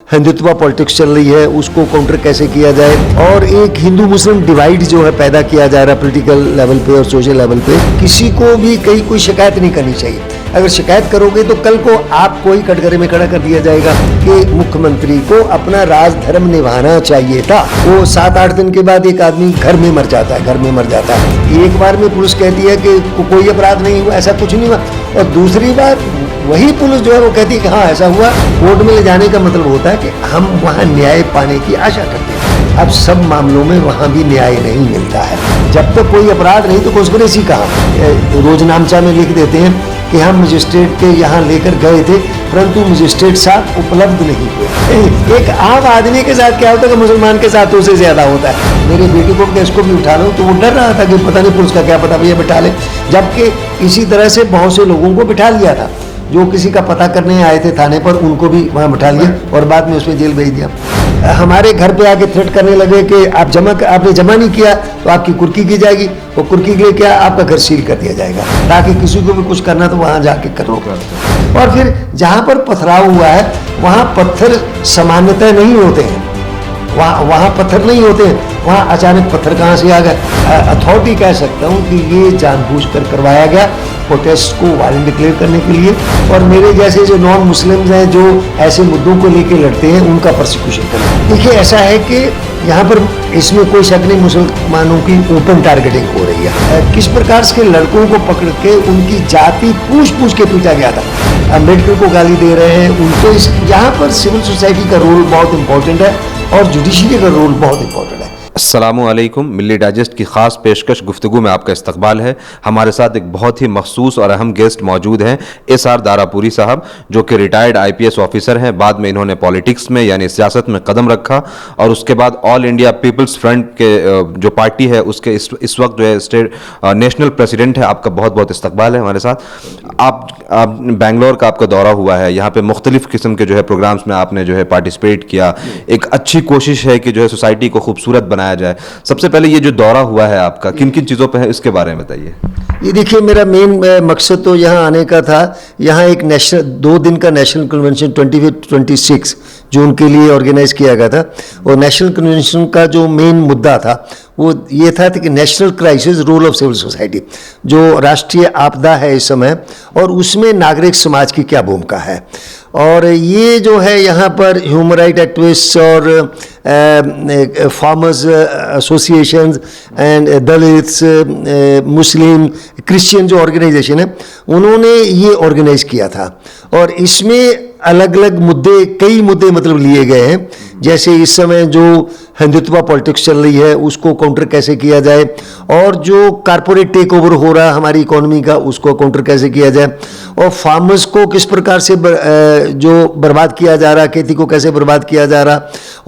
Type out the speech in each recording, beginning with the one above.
Hindutva politics चल रही है उसको काउंटर कैसे किया जाए, और एक हिंदू मुस्लिम डिवाइड जो है पैदा किया जा रहा है पॉलिटिकल लेवल पे और सोशल लेवल पे। किसी को भी कहीं कोई शिकायत नहीं करनी चाहिए। अगर शिकायत करोगे तो कल को आपको ही कटघरे में खड़ा कर दिया जाएगा कि मुख्यमंत्री को अपना राज धर्म निभाना चाहिए था। वो 7-8 दिन के बाद एक आदमी घर में मर जाता है। एक बार में पुलिस कहती है कि कोई अपराध नहीं हुआ, ऐसा कुछ नहीं हुआ, और दूसरी बार वही पुलिस जो है वो कहती है कि हाँ ऐसा हुआ। कोर्ट में ले जाने का मतलब होता है कि हम वहाँ न्याय पाने की आशा करते हैं। अब सब मामलों में वहाँ भी न्याय नहीं मिलता है। जब तक कोई अपराध नहीं तो कॉन्स्पिरेसी कहाँ। रोजनामचा में लिख देते हैं कि हम मजिस्ट्रेट के यहाँ लेकर गए थे परंतु मजिस्ट्रेट साहब उपलब्ध नहीं हुए। एक आम आदमी के साथ क्या होता है कि मुसलमान के साथ उससे ज्यादा होता है। मेरे बेटे को केस को भी उठा लो तो वो डर रहा था कि पता नहीं पुलिस का क्या पता, भैया बिठा ले। जबकि इसी तरह से बहुत से लोगों को बिठा लिया था जो किसी का पता करने आए थे थाने पर, उनको भी वहाँ बिठा लिया और बाद में उसमें जेल भेज दिया। हमारे घर पे आके थ्रेट करने लगे कि आपने जमा नहीं किया तो आपकी कुर्की की जाएगी, और कुर्की के लिए क्या आपका घर सील कर दिया जाएगा, ताकि किसी को भी कुछ करना तो वहाँ जाके करो। और फिर जहाँ पर पथराव हुआ है वहाँ पत्थर सामान्यतः नहीं होते हैं, वहाँ पत्थर नहीं होते हैं, वहाँ अचानक पत्थर कहाँ से आ गए। अथॉरिटी कह सकता हूँ कि ये जानबूझकर करवाया गया प्रोटेस्ट को वायलेंट डिक्लेयर करने के लिए, और मेरे जैसे जो नॉन मुस्लिम्स हैं जो ऐसे मुद्दों को लेके लड़ते हैं उनका प्रोसिक्यूशन करना। देखिए ऐसा है कि यहाँ पर इसमें कोई शक नहीं मुसलमानों की ओपन टारगेटिंग हो रही है। किस प्रकार से लड़कों को पकड़ के उनकी जाति पूछ के पीटा गया था। अम्बेडकर को गाली दे रहे हैं उनको। यहाँ पर सिविल सोसाइटी का रोल बहुत इंपॉर्टेंट है और जुडिशरी का रोल बहुत इंपॉर्टेंट है। अस्सलामुअलैकुम। मिल्ली डाइजेस्ट की ख़ास पेशकश गुफ्तगू में आपका इस्तकबाल है। हमारे साथ एक बहुत ही मखसूस और अहम गेस्ट मौजूद हैं, एस.आर. दारापुरी साहब, जो कि रिटायर्ड IPS ऑफिसर हैं। बाद में इन्होंने पॉलिटिक्स में यानी सियासत में कदम रखा और उसके बाद ऑल इंडिया पीपल्स फ्रंट के जो पार्टी है उसके इस वक्त जो है स्टेट नेशनल प्रेसिडेंट है। आपका बहुत बहुत इस्तकबाल है हमारे साथ। आप बेंगलोर का आपका दौरा हुआ है, यहाँ पे मुख्तलिफ किस्म के जो है प्रोग्राम्स में आपने जो है पार्टिसिपेट किया। एक अच्छी कोशिश है कि जो है सोसाइटी को खूबसूरत बनाया जाए। सबसे पहले ये जो दौरा हुआ है आपका किन किन चीज़ों पे है इसके बारे में बताइए। ये देखिए मेरा मेन मकसद तो यहाँ आने का था। यहाँ एक 2 दिन का नेशनल कन्वेंशन 25-26 जून के लिए ऑर्गेनाइज किया गया था, और नेशनल कन्वेंशन का जो मेन मुद्दा था वो ये था कि national crisis role of civil society, जो राष्ट्रीय आपदा है इस समय, और उसमें नागरिक समाज की क्या भूमिका है। और ये जो है यहाँ पर ह्यूमन राइट एक्टिविस्ट और farmers associations and Dalits, Muslim, Christian जो ऑर्गेनाइजेशन है उन्होंने ये ऑर्गेनाइज किया था। और इसमें अलग अलग मुद्दे, कई मुद्दे मतलब लिए गए हैं। जैसे इस समय जो हिंदुत्व पॉलिटिक्स चल रही है उसको काउंटर कैसे किया जाए, और जो कारपोरेट टेक ओवर हो रहा है हमारी इकोनॉमी का उसको काउंटर कैसे किया जाए, और फार्मर्स को किस प्रकार से जो बर्बाद किया जा रहा, खेती को कैसे बर्बाद किया जा रहा,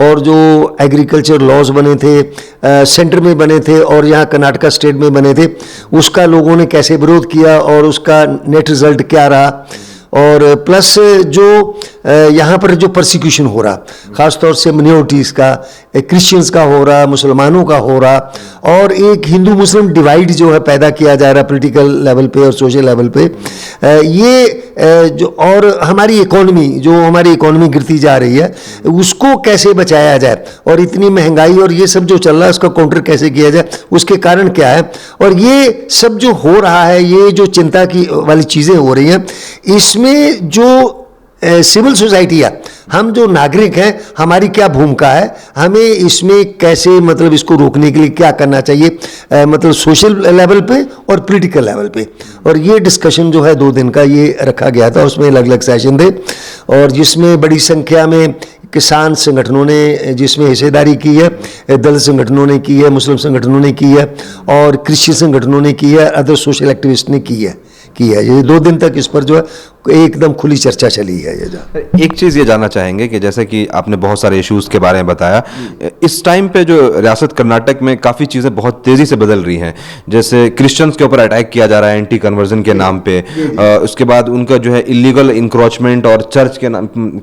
और जो एग्रीकल्चर लॉज बने थे सेंटर में बने थे और यहाँ कर्नाटका स्टेट में बने थे उसका लोगों ने कैसे विरोध किया और उसका नेट रिजल्ट क्या रहा। और प्लस जो यहाँ पर जो परसिक्यूशन हो रहा ख़ासतौर से मिनोरिटीज़ का, क्रिश्चियंस का हो रहा, मुसलमानों का हो रहा, और एक हिंदू मुस्लिम डिवाइड जो है पैदा किया जा रहा पॉलिटिकल लेवल पे और सोशल लेवल पे, ये जो और हमारी इकोनॉमी गिरती जा रही है उसको कैसे बचाया जाए, और इतनी महंगाई और ये सब जो चल रहा है उसका काउंटर कैसे किया जाए, उसके कारण क्या है। और ये सब जो हो रहा है, ये जो चिंता की वाली चीज़ें हो रही हैं, इसमें जो सिविल सोसाइटी है, हम जो नागरिक हैं हमारी क्या भूमिका है, हमें इसमें कैसे मतलब इसको रोकने के लिए क्या करना चाहिए, मतलब सोशल लेवल पे और पॉलिटिकल लेवल पे। और ये डिस्कशन जो है 2 दिन का ये रखा गया था, उसमें अलग अलग सेशन थे, और जिसमें बड़ी संख्या में किसान संगठनों ने जिसमें हिस्सेदारी की है, दलित संगठनों ने की है, मुस्लिम संगठनों ने की है, और क्रिश्चियन संगठनों ने की है, अदर सोशल एक्टिविस्ट ने की है। ये 2 दिन तक इस पर जो है एकदम खुली चर्चा चली है। ये एक चीज़ ये जानना चाहेंगे कि जैसे कि आपने बहुत सारे इश्यूज़ के बारे में बताया, इस टाइम पे जो रियासत कर्नाटक में काफ़ी चीज़ें बहुत तेज़ी से बदल रही हैं। जैसे क्रिश्चियंस के ऊपर अटैक किया जा रहा है एंटी कन्वर्जन के नाम पे, उसके बाद उनका जो है इलीगल इंक्रोचमेंट और चर्च के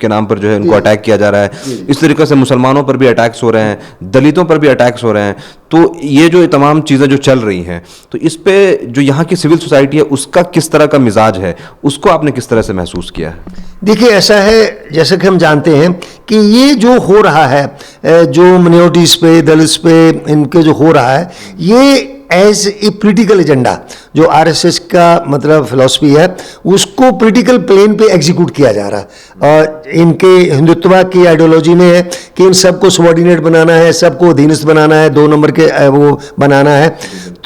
नाम पर जो है उनको अटैक किया जा रहा है। इस तरीके से मुसलमानों पर भी अटैक्स हो रहे हैं, दलितों पर भी अटैक्स हो रहे हैं। तो ये जो तमाम चीज़ें जो चल रही हैं, तो इस पे जो यहाँ की सिविल सोसाइटी है उसका किस तरह का मिजाज है, उसको आपने किस तरह से महसूस किया है? देखिए ऐसा है, जैसा कि हम जानते हैं कि ये जो हो रहा है, जो मिनोरिटीज़ पे, दलित्स पे, इनके जो हो रहा है, ये एज ए पॉलिटिकल एजेंडा, जो आरएसएस का मतलब फिलॉसफी है, उसको पॉलिटिकल प्लेन पे एग्जीक्यूट किया जा रहा है। और इनके हिंदुत्व की आइडियोलॉजी में है कि इन सबको सबॉर्डिनेट बनाना है, सबको अधीनस्थ बनाना है, 2 नंबर के वो बनाना है।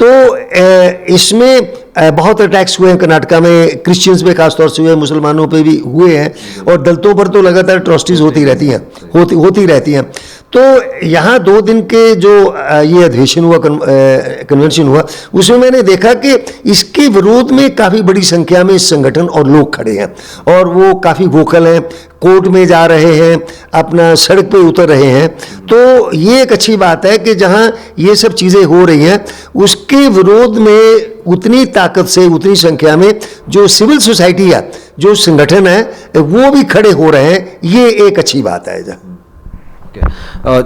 तो इसमें बहुत अटैक्स हुए हैं कर्नाटका में, क्रिश्चियंस पे खासतौर से हुए हैं, मुसलमानों पे भी हुए हैं, और दलितों पर तो लगातार अट्रॉसिटीज होती रहती हैं, होती रहती हैं। तो यहाँ 2 दिन के जो ये अधिवेशन हुआ, कन्वेंशन हुआ, उसमें मैंने देखा कि इसके विरोध में काफ़ी बड़ी संख्या में संगठन और लोग खड़े हैं, और वो काफ़ी वोकल हैं, कोर्ट में जा रहे हैं, अपना सड़क पे उतर रहे हैं। तो ये एक अच्छी बात है कि जहाँ ये सब चीज़ें हो रही हैं, उसके विरोध में उतनी ताकत से, उतनी संख्या में जो सिविल सोसाइटी है, जो संगठन है, वो भी खड़े हो रहे हैं। ये एक अच्छी बात है।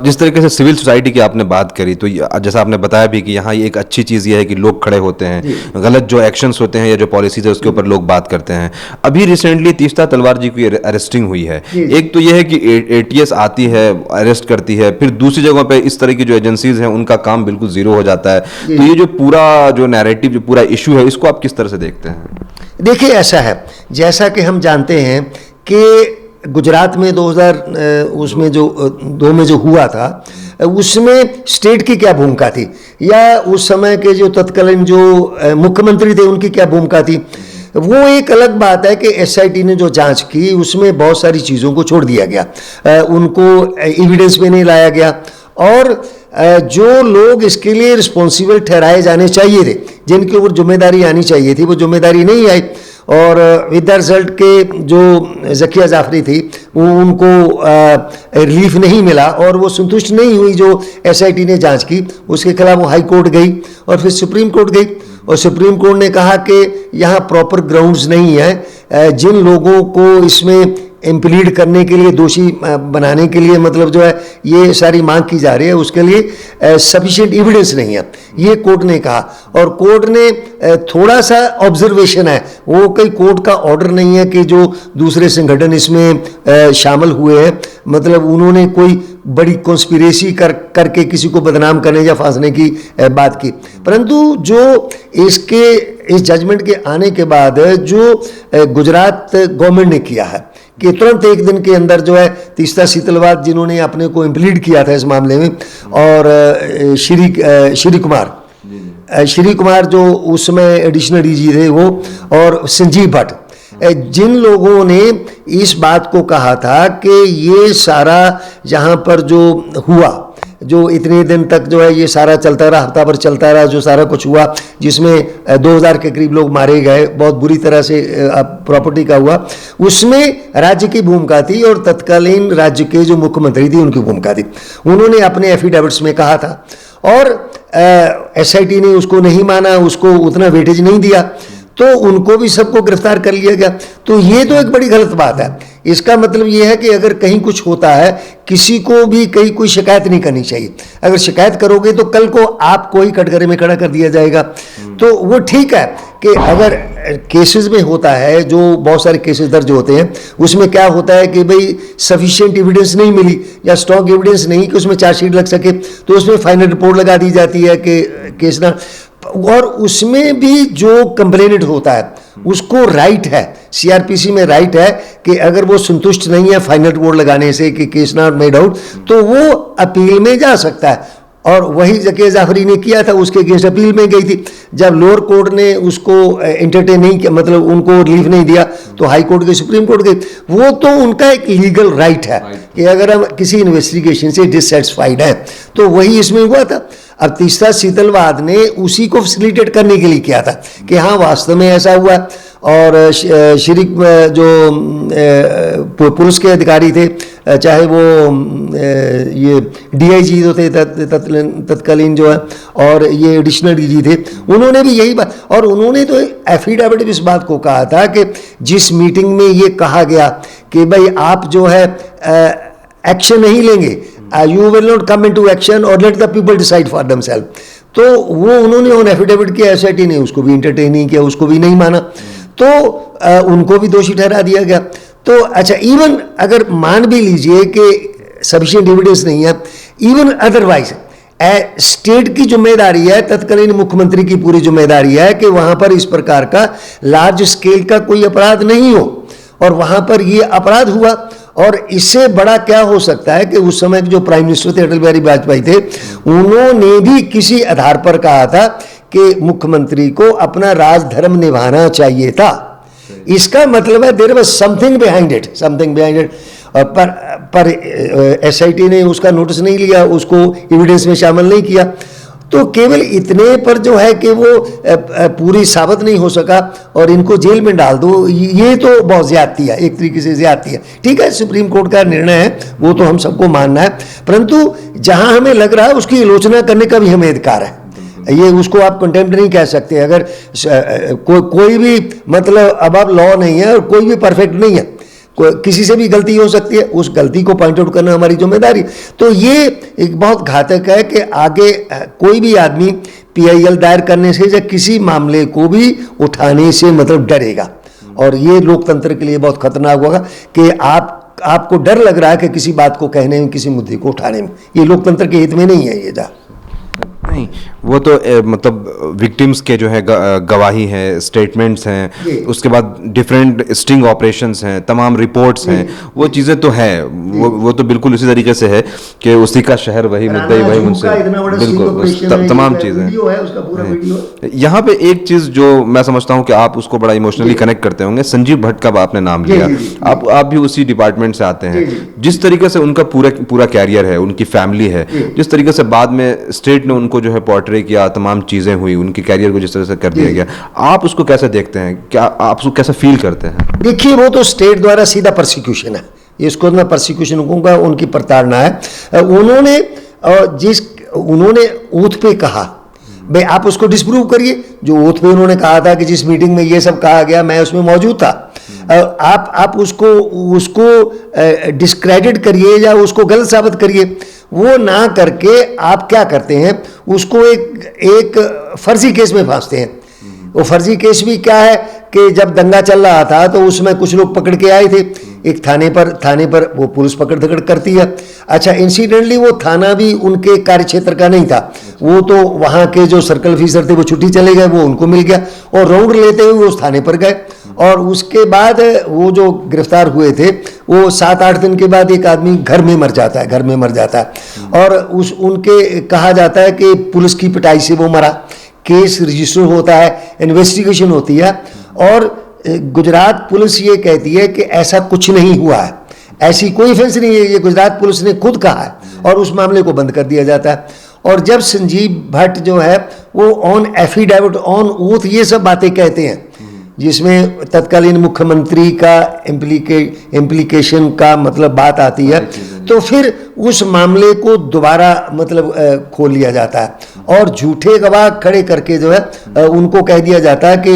जिस तरीके से सिविल सोसाइटी की आपने बात करी, तो जैसा आपने बताया भी कि यहाँ ये एक अच्छी चीज़ ये है कि लोग खड़े होते हैं, गलत जो एक्शंस होते हैं या जो पॉलिसीज है उसके ऊपर लोग बात करते हैं। अभी रिसेंटली तीस्ता तलवार जी की अरेस्टिंग हुई है। एक तो ये है कि एटीएस आती है, अरेस्ट करती है, फिर दूसरी जगहों पे इस तरह की जो एजेंसीज हैं उनका काम बिल्कुल जीरो हो जाता है। तो ये जो पूरा जो नैरेटिव, जो पूरा इशू है, इसको आप किस तरह से देखते हैं? देखिए ऐसा है, जैसा कि हम जानते हैं कि गुजरात में 2000 उसमें जो 2 में जो हुआ था, उसमें स्टेट की क्या भूमिका थी, या उस समय के जो तत्कालीन जो मुख्यमंत्री थे उनकी क्या भूमिका थी, वो एक अलग बात है कि एसआईटी ने जो जांच की उसमें बहुत सारी चीज़ों को छोड़ दिया गया, उनको एविडेंस में नहीं लाया गया, और जो लोग इसके लिए रिस्पॉन्सिबल ठहराए जाने चाहिए थे, जिनके ऊपर जिम्मेदारी आनी चाहिए थी, वो जिम्मेदारी नहीं आई। और विद द रिजल्ट के जो ज़किया जाफरी थी, वो उनको रिलीफ नहीं मिला, और वो संतुष्ट नहीं हुई जो एसआईटी ने जांच की, उसके खिलाफ वो हाई कोर्ट गई और फिर सुप्रीम कोर्ट गई, और सुप्रीम कोर्ट ने कहा कि यहाँ प्रॉपर ग्राउंड्स नहीं है, जिन लोगों को इसमें इम्प्लीड करने के लिए, दोषी बनाने के लिए, मतलब जो है ये सारी मांग की जा रही है, उसके लिए सफिशिएंट एविडेंस नहीं है, ये कोर्ट ने कहा। और कोर्ट ने थोड़ा सा ऑब्जर्वेशन है, वो कोई कोर्ट का ऑर्डर नहीं है कि जो दूसरे संगठन इसमें शामिल हुए हैं, मतलब उन्होंने कोई बड़ी कॉन्स्पिरेसी करके किसी को बदनाम करने या फांसने की बात की। परंतु जो इस जजमेंट के आने के बाद जो गुजरात गवर्नमेंट ने किया है कि तुरंत 1 दिन के अंदर जो है तीस्ता सीतलवाद, जिन्होंने अपने को इम्प्लीड किया था इस मामले में, और श्री कुमार जो उस समय एडिशनल डीजी थे वो, और संजीव भट्ट, जिन लोगों ने इस बात को कहा था कि ये सारा यहाँ पर जो हुआ, जो इतने दिन तक जो है ये सारा चलता रहा, हफ्ता भर चलता रहा, जो सारा कुछ हुआ, जिसमें 2000 के करीब लोग मारे गए, बहुत बुरी तरह से प्रॉपर्टी का हुआ, उसमें राज्य की भूमिका थी, और तत्कालीन राज्य के जो मुख्यमंत्री थी उनकी भूमिका थी। उन्होंने अपने एफिडेविट्स में कहा था, और एसआईटी ने उसको नहीं माना, उसको उतना वेटेज नहीं दिया, तो उनको भी सबको गिरफ्तार कर लिया गया। तो ये तो एक बड़ी गलत बात है। इसका मतलब ये है कि अगर कहीं कुछ होता है, किसी को भी कहीं कोई शिकायत नहीं करनी चाहिए। अगर शिकायत करोगे तो कल को आपको ही कटघरे में खड़ा कर दिया जाएगा। तो वो ठीक है कि अगर केसेस में होता है, जो बहुत सारे केसेस दर्ज होते हैं, उसमें क्या होता है कि भाई सफिशिएंट एविडेंस नहीं मिली या स्ट्रॉन्ग एविडेंस नहीं कि उसमें चार्जशीट लग सके, तो उसमें फाइनल रिपोर्ट लगा दी जाती है कि केस ना, और उसमें भी जो कंप्लेनेंट होता है उसको राइट है, सीआरपीसी में राइट है कि अगर वो संतुष्ट नहीं है फाइनल रिपोर्ट लगाने से कि केस नॉट मेड आउट, तो वो अपील में जा सकता है। और वही ज़किया जाफरी ने किया था, उसके अगेंस्ट अपील में गई थी। जब लोअर कोर्ट ने उसको एंटरटेन नहीं किया, मतलब उनको रिलीफ नहीं दिया, तो हाई कोर्ट गई, सुप्रीम कोर्ट गई। वो तो उनका एक लीगल राइट है कि अगर हम किसी इन्वेस्टिगेशन से डिससेटिस्फाइड हैं, तो वही इसमें हुआ था। अब तीस्ता सीतलवाद ने उसी को फैसिलिटेट करने के लिए किया था कि हाँ वास्तव में ऐसा हुआ। और श्री जो पुलिस के अधिकारी थे, चाहे वो ये डीआईजी जो थे तत्कालीन जो है, और ये एडिशनल डीजी थे, उन्होंने भी यही बात, और उन्होंने तो एफिडेविट इस बात को कहा था कि जिस मीटिंग में ये कहा गया कि भाई आप जो है एक्शन नहीं लेंगे, you will not come into action और let the people decide for themselves, तो वो उन्होंने ऑन एफिडेविट किया, एसआईटी ने उसको भी इंटरटेन नहीं किया, उसको भी नहीं माना, तो उनको भी दोषी ठहरा दिया गया। तो अच्छा, इवन अगर मान भी लीजिए कि सफिशिएंट एविडेंस नहीं है, इवन अदरवाइज स्टेट की जिम्मेदारी है, तत्कालीन मुख्यमंत्री की पूरी जिम्मेदारी है कि वहां पर इस प्रकार का लार्ज स्केल का कोई अपराध नहीं हो, और वहां पर ये अपराध हुआ। और इससे बड़ा क्या हो सकता है कि उस समय जो प्राइम मिनिस्टर थे अटल बिहारी वाजपेयी थे, उन्होंने भी किसी आधार पर कहा था कि मुख्यमंत्री को अपना राजधर्म निभाना चाहिए था। इसका मतलब है there was something behind it, something behind it. पर एसआईटी ने उसका नोटिस नहीं लिया, उसको एविडेंस में शामिल नहीं किया। तो केवल इतने पर जो है कि वो पूरी साबित नहीं हो सका और इनको जेल में डाल दो, ये तो बहुत ज्यादती है, एक तरीके से ज्यादती है। ठीक है, सुप्रीम कोर्ट का निर्णय है, वो तो हम सबको मानना है, परंतु जहां हमें लग रहा है उसकी आलोचना करने का भी हमें अधिकार है। ये उसको आप कंटेम्प्ट नहीं कह सकते। अगर कोई भी मतलब अब लॉ नहीं है और कोई भी परफेक्ट नहीं है, किसी से भी गलती हो सकती है, उस गलती को पॉइंट आउट करना हमारी जिम्मेदारी। तो ये एक बहुत घातक है कि आगे कोई भी आदमी पीआईएल दायर करने से या किसी मामले को भी उठाने से मतलब डरेगा, और ये लोकतंत्र के लिए बहुत खतरनाक होगा कि आपको डर लग रहा है कि किसी बात को कहने में, किसी मुद्दे को उठाने में। ये लोकतंत्र के हित में नहीं है। ये नहीं, वो तो मतलब विक्टिम्स के जो है गवाही है, स्टेटमेंट्स हैं, उसके बाद डिफरेंट स्टिंग ऑपरेशंस हैं, तमाम रिपोर्ट्स हैं, वो चीज़ें तो है, वो तो बिल्कुल उसी तरीके से है कि उसी का शहर वही मुद्दई वही मुझसे, बिल्कुल तमाम चीज़ें। यहाँ पे एक चीज़ जो मैं समझता हूँ कि आप उसको बड़ा इमोशनली कनेक्ट करते होंगे, संजीव भट्ट का आपने नाम लिया, आप भी उसी डिपार्टमेंट से आते हैं। जिस तरीके से उनका पूरा कैरियर है, उनकी फैमिली है, जिस तरीके से बाद में स्टेट ने उनको जो है पोर्ट्रे किया, तमाम चीजें हुई, उनके कैरियर को जिस तरह से कर दिया गया, आप उसको कैसे देखते हैं? क्या आप उसको कैसे फील करते हैं? देखिए, वो तो स्टेट द्वारा सीधा परसिक्यूशन है, इसको मैं परसिक्यूशन कहूंगा, उनकी प्रताड़ना है। उन्होंने ओथ पे कहा, भाई आप उसको डिस्प्रूव करिए। जो ओथ पे उन्होंने कहा था कि जिस मीटिंग में ये सब कहा गया मैं उसमें मौजूद था, आप उसको डिस्क्रेडिट करिए या उसको गलत साबित करिए। वो ना करके आप क्या करते हैं, उसको एक फर्जी केस में फांसते हैं। वो फर्जी केस भी क्या है कि जब दंगा चल रहा था तो उसमें कुछ लोग पकड़ के आए थे एक थाने पर वो पुलिस पकड़ धकड़ करती है। अच्छा, इंसिडेंटली वो थाना भी उनके कार्य क्षेत्र का नहीं था, वो तो वहाँ के जो सर्कल ऑफिसर थे वो छुट्टी चले गए, वो उनको मिल गया और राउंड लेते हुए उस थाने पर गए। और उसके बाद वो जो गिरफ्तार हुए थे, वो 7-8 दिन के बाद एक आदमी घर में मर जाता है। और उनके कहा जाता है कि पुलिस की पिटाई से वो मरा। केस रजिस्टर होता है, इन्वेस्टिगेशन होती है, और गुजरात पुलिस ये कहती है कि ऐसा कुछ नहीं हुआ है, ऐसी कोई ऑफेंस नहीं है, ये गुजरात पुलिस ने खुद कहा है, और उस मामले को बंद कर दिया जाता है। और जब संजीव भट्ट जो है वो ऑन एफिडेविट, ऑन ओथ ये सब बातें कहते हैं, जिसमें तत्कालीन मुख्यमंत्री का इम्प्लीकेशन का मतलब बात आती है, तो फिर उस मामले को दोबारा मतलब खोल लिया जाता है और झूठे गवाह खड़े करके जो है उनको कह दिया जाता है कि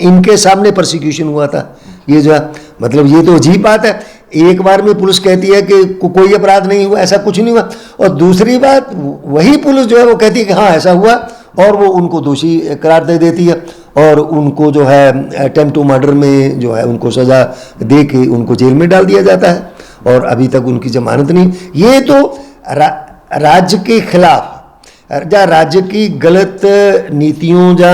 इनके सामने प्रोसिक्यूशन हुआ था। ये जो है मतलब ये तो अजीब बात है। एक बार में पुलिस कहती है कि कोई अपराध नहीं हुआ, ऐसा कुछ नहीं हुआ, और दूसरी बात वही पुलिस जो है वो कहती है कि हाँ ऐसा हुआ, और वो उनको दोषी करार दे देती है और उनको जो है अटेम्प्ट टू मर्डर में जो है उनको सजा दे के उनको जेल में डाल दिया जाता है, और अभी तक उनकी जमानत नहीं। ये तो राज्य के खिलाफ या राज्य की गलत नीतियों या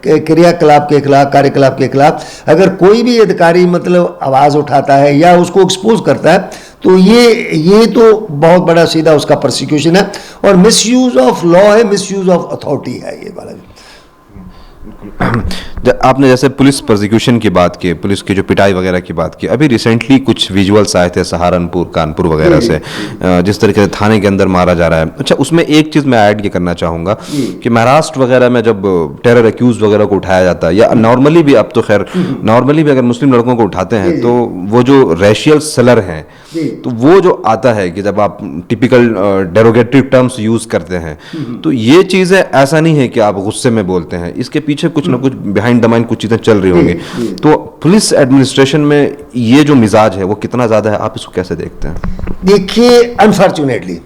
क्रियाकलाप के खिलाफ, कार्यकलाप के खिलाफ अगर कोई भी अधिकारी मतलब आवाज़ उठाता है या उसको एक्सपोज करता है, तो ये तो बहुत बड़ा सीधा उसका प्रोसिक्यूशन है और मिसयूज ऑफ लॉ है, मिसयूज ऑफ अथॉरिटी है ये वाला। आपने जैसे पुलिस प्रोसिक्यूशन की बात की, पुलिस की जो पिटाई वगैरह की बात की, अभी रिसेंटली कुछ विजुअल्स आए थे सहारनपुर, कानपुर वगैरह से, जिस तरीके से थाने के अंदर मारा जा रहा है। अच्छा, उसमें एक चीज़ मैं ऐड ये करना चाहूँगा कि महाराष्ट्र वगैरह में जब टेरर एक्यूज वगैरह को उठाया जाता है, या नॉर्मली भी, अब तो खैर नॉर्मली भी अगर मुस्लिम लड़कों को उठाते हैं तो वो जो रेशियल सलर हैं, तो वो जो आता है कि जब आप टिपिकल डेरोगेटरी टर्म्स यूज़ करते हैं, तो ये चीज़ें ऐसा नहीं है कि आप गुस्से में बोलते हैं, इसके पीछे कुछ ना कुछ बिहाइंड द माइंड कुछ चीज़ें चल रही होंगी। तो पुलिस एडमिनिस्ट्रेशन में ये जो मिजाज है वो कितना ज़्यादा है, आप इसको कैसे देखते हैं? देखिए, अनफॉर्चुनेटली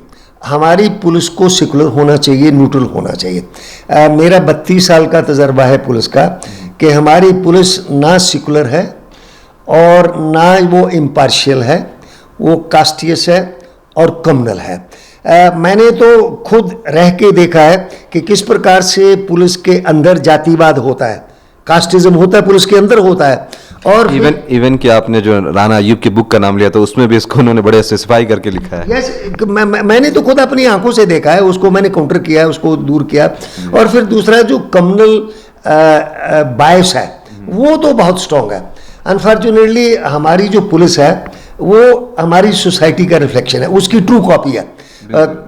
हमारी पुलिस को सेकुलर होना चाहिए, न्यूट्रल होना चाहिए। मेरा 32 साल का तजर्बा है पुलिस का कि हमारी पुलिस ना सेकुलर है और ना वो इम्पार्शियल है, वो कास्टियस है और कम्युनल है। मैंने तो खुद रह के देखा है कि किस प्रकार से पुलिस के अंदर जातिवाद होता है, कास्टिज्म होता है, पुलिस के अंदर होता है। और इवन कि आपने जो राणा अय्यूब की बुक का नाम लिया तो उसमें भी इसको उन्होंने बड़े स्पेसिफाई करके लिखा है। यस, मैंने तो खुद अपनी आंखों से देखा है, उसको मैंने काउंटर किया है, उसको दूर किया। और फिर दूसरा जो कम्युनल बायस है वो तो बहुत स्ट्रांग है। अनफॉर्चुनेटली हमारी जो पुलिस है वो हमारी सोसाइटी का रिफ्लेक्शन है, उसकी ट्रू कॉपी है।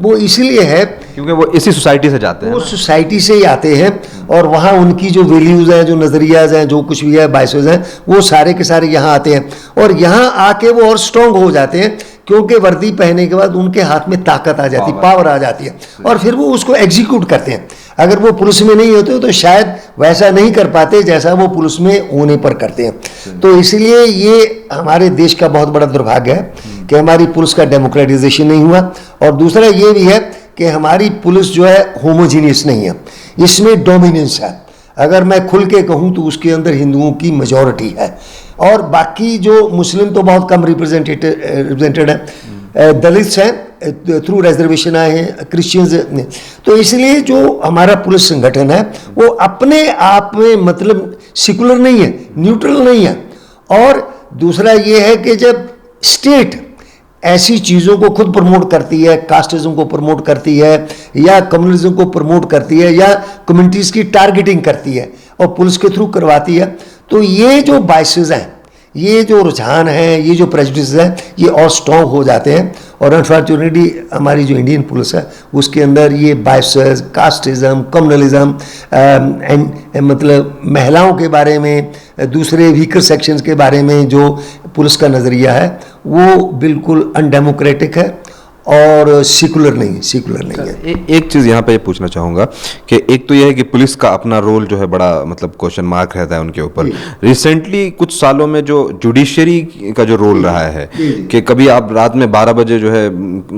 वो इसीलिए है क्योंकि वो इसी सोसाइटी से जाते हैं, वो सोसाइटी से ही आते हैं और वहाँ उनकी जो वैल्यूज़ हैं, जो नज़रियाज हैं, जो कुछ भी है, बायसेस हैं, वो सारे के सारे यहाँ आते हैं और यहाँ आके वो और स्ट्रांग हो जाते हैं क्योंकि वर्दी पहनने के बाद उनके हाथ में ताकत आ जाती है, पावर आ जाती है और फिर वो उसको एग्जीक्यूट करते हैं। अगर वो पुलिस में नहीं होते तो शायद वैसा नहीं कर पाते जैसा वो पुलिस में होने पर करते हैं। तो इसलिए ये हमारे देश का बहुत बड़ा दुर्भाग्य है कि हमारी पुलिस का डेमोक्रेटाइजेशन नहीं हुआ। और दूसरा ये भी है कि हमारी पुलिस जो है होमोजीनियस नहीं है, इसमें डोमिनेंस है। अगर मैं खुल के कहूँ तो उसके अंदर हिंदुओं की मेजॉरिटी है और बाकी जो मुस्लिम तो बहुत कम रिप्रेजेंटेड है, दलित्स हैं, थ्रू रिजर्वेशन आए हैं, क्रिश्चियंस। तो इसलिए जो हमारा पुलिस संगठन है वो अपने आप में मतलब सेकुलर नहीं है, न्यूट्रल नहीं है। और दूसरा ये है कि जब स्टेट ऐसी चीज़ों को खुद प्रमोट करती है, कास्टिज्म को प्रमोट करती है या कम्युनलिज्म को प्रमोट करती है या कम्युनिटीज़ की टारगेटिंग करती है और पुलिस के थ्रू करवाती है, तो ये जो बायसेस हैं, ये जो रुझान हैं, ये जो प्रेजुडिस हैं, ये और स्ट्रॉन्ग हो जाते हैं। और अनफॉर्चुनेटली हमारी जो इंडियन पुलिस है उसके अंदर ये बायसेस, कास्टिज्म, कम्युनलिज्म एंड मतलब महिलाओं के बारे में, दूसरे वीकर सेक्शंस के बारे में जो पुलिस का नज़रिया है वो बिल्कुल अनडेमोक्रेटिक है और सेकुलर नहीं है। एक चीज़ यहाँ पे पूछना चाहूँगा कि एक तो यह है कि पुलिस का अपना रोल जो है बड़ा मतलब क्वेश्चन मार्क रहता है उनके ऊपर। रिसेंटली कुछ सालों में जो जुडिशरी का जो रोल रहा है कि कभी आप रात में 12 बजे जो है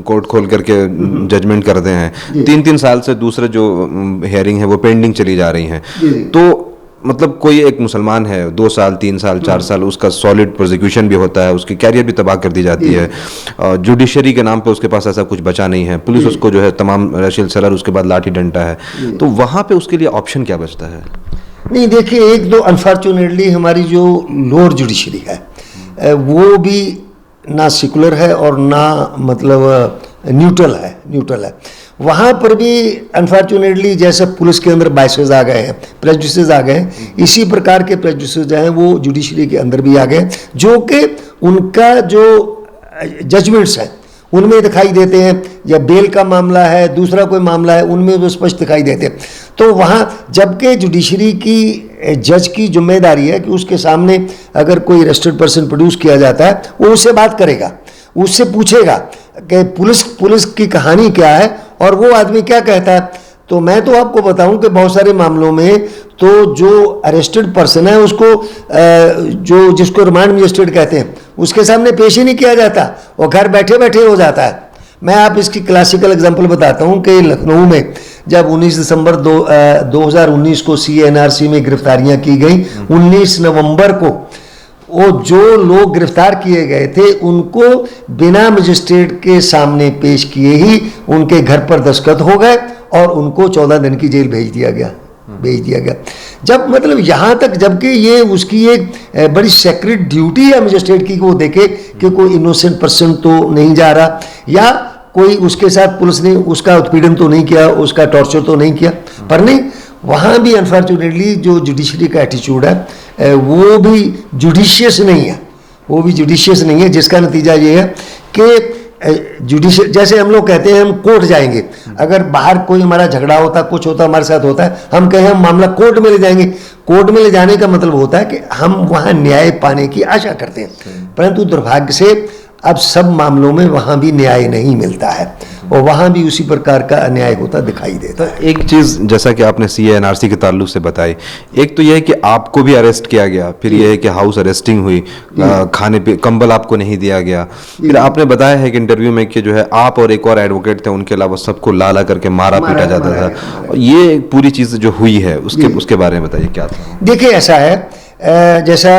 कोर्ट खोल करके जजमेंट करते हैं, 3-3 साल से दूसरे जो हियरिंग है वो पेंडिंग चली जा रही हैं। तो मतलब कोई एक मुसलमान है 2 साल 3 साल 4 साल उसका सॉलिड प्रोसिक्यूशन भी होता है, उसकी कैरियर भी तबाह कर दी जाती है। जुडिशरी के नाम पे उसके पास ऐसा कुछ बचा नहीं है, पुलिस उसको जो है तमाम रेशियल सलर, उसके बाद लाठी डंडा है। तो वहाँ पे उसके लिए ऑप्शन क्या बचता है? नहीं, देखिए, एक दो अनफॉर्चुनेटली हमारी जो लोअर जुडिशरी है वो भी ना सेकुलर है और ना मतलब न्यूट्रल है। वहाँ पर भी अनफॉर्चुनेटली जैसे पुलिस के अंदर बायसेस आ गए हैं, प्रेजुडिसेस आ गए हैं, इसी प्रकार के प्रेजुडिसेस जो हैं वो जुडिशरी के अंदर भी आ गए हैं, जो कि उनका जो जजमेंट्स हैं उनमें दिखाई देते हैं, या बेल का मामला है, दूसरा कोई मामला है, उनमें वो स्पष्ट दिखाई देते हैं। तो वहाँ जबकि जुडिशरी की जज की जिम्मेदारी है कि उसके सामने अगर कोई अरेस्टेड पर्सन प्रोड्यूस किया जाता है वो उससे बात करेगा, उससे पूछेगा कि पुलिस की कहानी क्या है और वो आदमी क्या कहता है। तो मैं तो आपको बताऊं कि बहुत सारे मामलों में तो जो अरेस्टेड पर्सन है उसको जो जिसको रिमांड मजिस्ट्रेट कहते हैं उसके सामने पेश ही नहीं किया जाता, वो घर बैठे बैठे हो जाता है। मैं आप इसकी क्लासिकल एग्जांपल बताता हूं कि लखनऊ में जब 19 दिसंबर 2019 को CNRC में गिरफ्तारियां की गई, 19 नवंबर को वो जो लोग गिरफ्तार किए गए थे उनको बिना मजिस्ट्रेट के सामने पेश किए ही उनके घर पर दस्तखत हो गए और उनको 14 दिन की जेल भेज दिया गया। जब मतलब यहाँ तक, जबकि ये उसकी एक बड़ी सेक्रेट ड्यूटी है मजिस्ट्रेट की, वो देखे कि कोई इनोसेंट पर्सन तो नहीं जा रहा या कोई उसके साथ पुलिस ने उसका उत्पीड़न तो नहीं किया, उसका टॉर्चर तो नहीं किया। पर नहीं, वहाँ भी अनफॉर्चुनेटली जो जुडिशरी का एटीट्यूड है वो भी जुडिशियस नहीं है, जिसका नतीजा ये है कि जुडिशियल, जैसे हम लोग कहते हैं हम कोर्ट जाएंगे, अगर बाहर कोई हमारा झगड़ा होता, कुछ होता, हमारे साथ होता है, हम कहें हम मामला कोर्ट में ले जाएंगे। कोर्ट में ले जाने का मतलब होता है कि हम वहाँ न्याय पाने की आशा करते हैं, परंतु दुर्भाग्य से अब सब मामलों में वहाँ भी न्याय नहीं मिलता है और वहाँ भी उसी प्रकार का अन्याय होता दिखाई देता है। एक चीज़ जैसा कि आपने CNRC के ताल्लुक से बताई, एक तो यह है कि आपको भी अरेस्ट किया गया, फिर यह है कि हाउस अरेस्टिंग हुई, खाने पे कंबल आपको नहीं दिया गया, फिर आपने बताया है कि इंटरव्यू में कि जो है आप और एक और एडवोकेट थे, उनके अलावा सबको ला करके मारा पीटा जाता था। ये पूरी चीज़ जो हुई है उसके बारे में बताइए क्या था? देखिए, ऐसा है जैसा